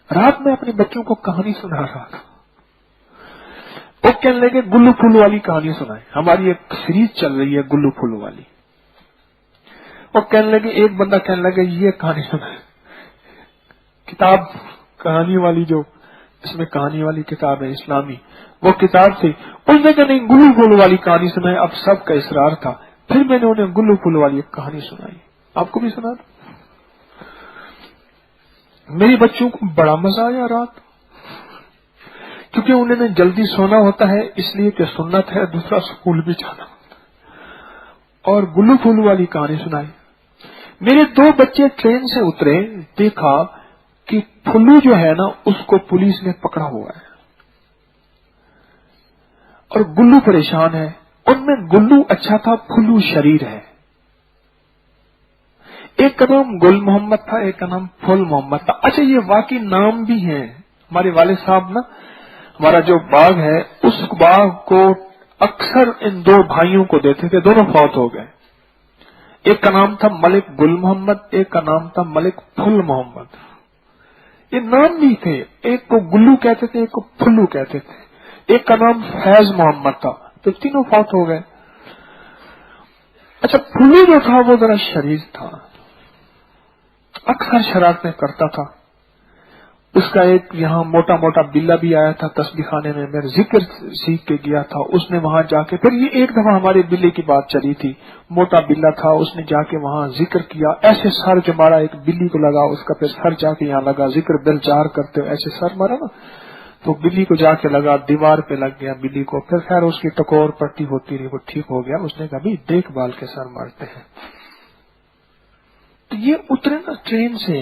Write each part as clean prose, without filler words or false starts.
رات میں اپنے بچوں کو کہانی سنا رہا تھا. وہ کہنے لگے گلو پھولو والی کہانی سنائے. ہماری ایک سیریز چل رہی ہے گلو پھولو والی. وہ کہنے لگے ایک بندہ کہنے لگے یہ کہانی سنائے. کتاب کہانی والی جو اس میں کہانی والی کتاب ہے اسلامی وہ کتاب تھی. اس نے کہا نہیں گلو پھولو والی کہانی سنائے. اب سب کا اصرار تھا. پھر میں نے انہیں گلو پھولو والی ایک کہانی سنائی. آپ کو بھی سنا دوں. میرے بچوں کو بڑا مزہ آیا رات, کیونکہ انہوں نے جلدی سونا ہوتا ہے اس لیے کہ سنت ہے, دوسرا اسکول بھی جانا ہوتا ہے. اور گلو پھولو والی کہانی سنائی. میرے 2 بچے ٹرین سے اترے, دیکھا کہ پھلو جو ہے نا اس کو پولیس نے پکڑا ہوا ہے اور گلو پریشان ہے. ان میں گلو اچھا تھا, پھلو شریر ہے. ایک کا نام گل محمد تھا, ایک کا نام پھل محمد تھا. اچھا یہ واقعی نام بھی ہیں. ہمارے والد صاحب نا, ہمارا جو باغ ہے اس باغ کو اکثر ان 2 بھائیوں کو دیتے تھے, دونوں فوت ہو گئے. ایک کا نام تھا ملک گل محمد, ایک کا نام تھا ملک پھل محمد. یہ نام بھی تھے, ایک کو گلو کہتے تھے, ایک کو پھلو کہتے تھے. ایک کا نام فیض محمد تھا. تو تینوں فوت ہو گئے. اچھا پھلو جو تھا وہ ذرا شریر تھا, اکثر شرارتیں کرتا تھا. اس کا ایک یہاں موٹا موٹا بلا بھی آیا تھا تسبیح خانے میں, میں ذکر سیکھ کے گیا تھا. اس نے وہاں جا کے, پھر یہ ایک دفعہ ہمارے بلے کی بات چلی تھی, موٹا بلا تھا, اس نے جا کے وہاں ذکر کیا. ایسے سر جو مارا ایک بلی کو لگا, اس کا پھر سر جا کے یہاں لگا, ذکر بل چار کرتے ہوئے ایسے سر مارا نا, تو بلی کو جا کے لگا, دیوار پہ لگ گیا بلی کو. پھر خیر اس کی ٹکور پٹی ہوتی رہی, وہ ٹھیک ہو گیا. اس نے کہا بھی دیکھ بھال کے سر مارتے ہیں. تو یہ اترے نا ٹرین سے,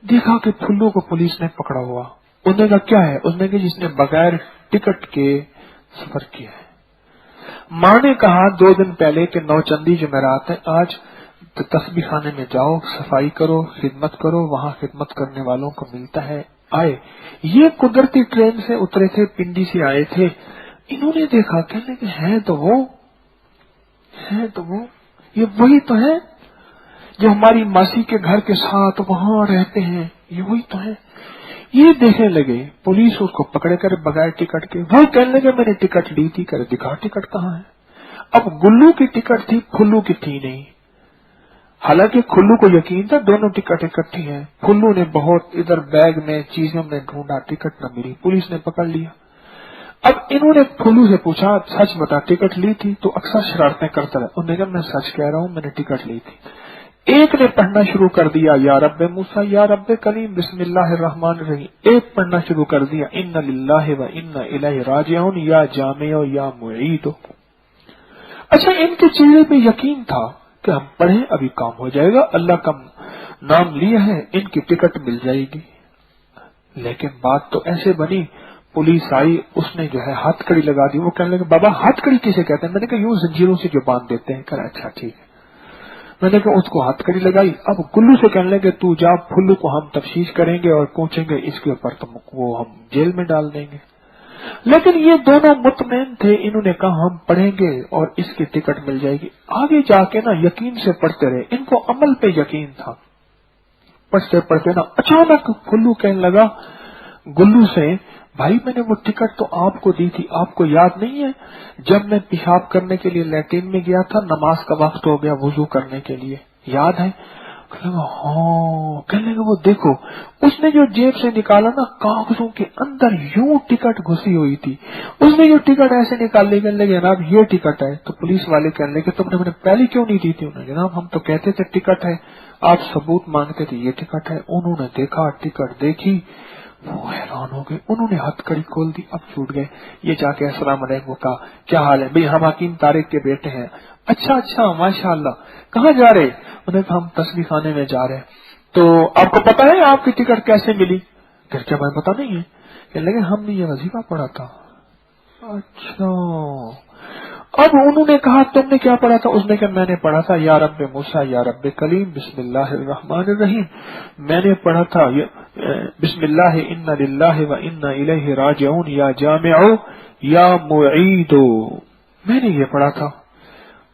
دیکھا کہ پھلو کو پولیس نے پکڑا ہوا. انہوں نے کہا کیا ہے؟ اس نے کہا جس نے بغیر ٹکٹ کے سفر کیا ہے. ماں نے کہا 2 دن پہلے کہ نوچندی جمعرات ہے, آج تسبیح خانے میں جاؤ, صفائی کرو, خدمت کرو, وہاں خدمت کرنے والوں کو ملتا ہے. آئے یہ قدرتی ٹرین سے اترے تھے, پنڈی سے آئے تھے. انہوں نے دیکھا, کہنے کہ ہے تو وہ یہ وہی تو ہے جو ہماری ماسی کے گھر کے ساتھ وہاں رہتے ہیں, یہ وہی تو ہے. یہ دیکھنے لگے, پولیس اس کو پکڑے کر بغیر ٹکٹ کے. وہ کہنے لگے میں نے ٹکٹ لی تھی. کر دکھا ٹکٹ کہاں ہے. اب گلو کی ٹکٹ تھی, پھلو کی تھی نہیں. حالانکہ کھلو کو یقین تھا دونوں ٹکٹ اکٹھی ہیں. کھلو نے بہت ادھر بیگ میں چیزوں میں ڈھونڈا, ٹکٹ نہ ملی, پولیس نے پکڑ لیا. اب انہوں نے کھلو سے پوچھا سچ بتا ٹکٹ لی تھی؟ تو اکثر شرارتیں کرتا رہا. انہوں نے کہا میں سچ کہہ رہا ہوں, میں نے ٹکٹ لی تھی. ایک نے پڑھنا شروع کر دیا یا رب موسیٰ یا رب کلیم بسم اللہ الرحمن الرحیم. ایک پڑھنا شروع کر دیا ان للہ و انا الیہ راجعون یا جامع یا معید. اچھا ان کے چہرے پہ یقین تھا کہ ہم پڑھیں ابھی کام ہو جائے گا, اللہ کا نام لیا ہے, ان کی ٹکٹ مل جائے گی. لیکن بات تو ایسے بنی, پولیس آئی, اس نے جو ہے ہاتھ کڑی لگا دی. وہ کہنے لگے بابا ہاتھ کڑی کسے کہتے ہیں؟ میں نے کہا یوں زنجیروں سے جو باندھ دیتے ہیں. کہا اچھا ٹھیک ہے. میں نے کہا اس کو ہاتھ کڑی لگائی. اب گلو سے کہنے لگے تو جا, پھلو کو ہم تفتیش کریں گے اور پوچھیں گے, اس کے اوپر تم وہ ہم جیل میں ڈال دیں گے. لیکن یہ دونوں مطمئن تھے. انہوں نے کہا ہم پڑھیں گے اور اس کی ٹکٹ مل جائے گی. آگے جا کے نا یقین سے پڑھتے رہے, ان کو عمل پہ یقین تھا. پڑھتے پڑھتے نا اچانک پھلو کہنے لگا گلو سے, بھائی میں نے وہ ٹکٹ تو آپ کو دی تھی, آپ کو یاد نہیں ہے جب میں پیشاب کرنے کے لیے لیٹرین میں گیا تھا, نماز کا وقت ہو گیا وضو کرنے کے لیے, یاد ہے؟ ہاں. کہنے لگا وہ دیکھو, اس نے جو جیب سے نکالا نا کاغذوں کے اندر یوں ٹکٹ گھسی ہوئی تھی. اس نے جو ٹکٹ ایسے نکال لی, کہنے لگے جناب یہ ٹکٹ ہے. تو پولیس والے کہنے لگے تم نے پہلے کیوں نہیں دی تھی؟ انہوں نے جناب ہم تو کہتے تھے ٹکٹ ہے, آپ ثبوت مانگتے تھے, یہ ٹکٹ ہے. انہوں نے دیکھا ٹکٹ دیکھی, وہ حیران ہو گئے. انہوں نے ہتھ کڑی کھول دی, اب چھوٹ گئے. یہ جا کے السلام علیکم کہا, کیا حال ہے بھائی؟ ہم حکیم طارق کے بیٹے ہیں. اچھا ماشاء اللہ, کہاں جا رہے؟ انہوں نے کہا ہم تسبیح خانے میں جا رہے ہیں. تو آپ کو پتا ہے آپ کی ٹکٹ کیسے ملی؟ پھر کیا میں پتا نہیں ہے؟ کہنے لگے ہم نے یہ وظیفہ پڑھا تھا. اچھا. اب انہوں نے کہا تم نے کیا پڑھا تھا؟ اس نے کہا میں نے پڑھا تھا یا رب موسیٰ یا رب کلیم بسم اللہ الرحمن الرحیم. میں نے پڑھا تھا بسم اللہ انا للہ و انا الیہ راجعون یا جامع یا معید. میں نے یہ پڑھا تھا.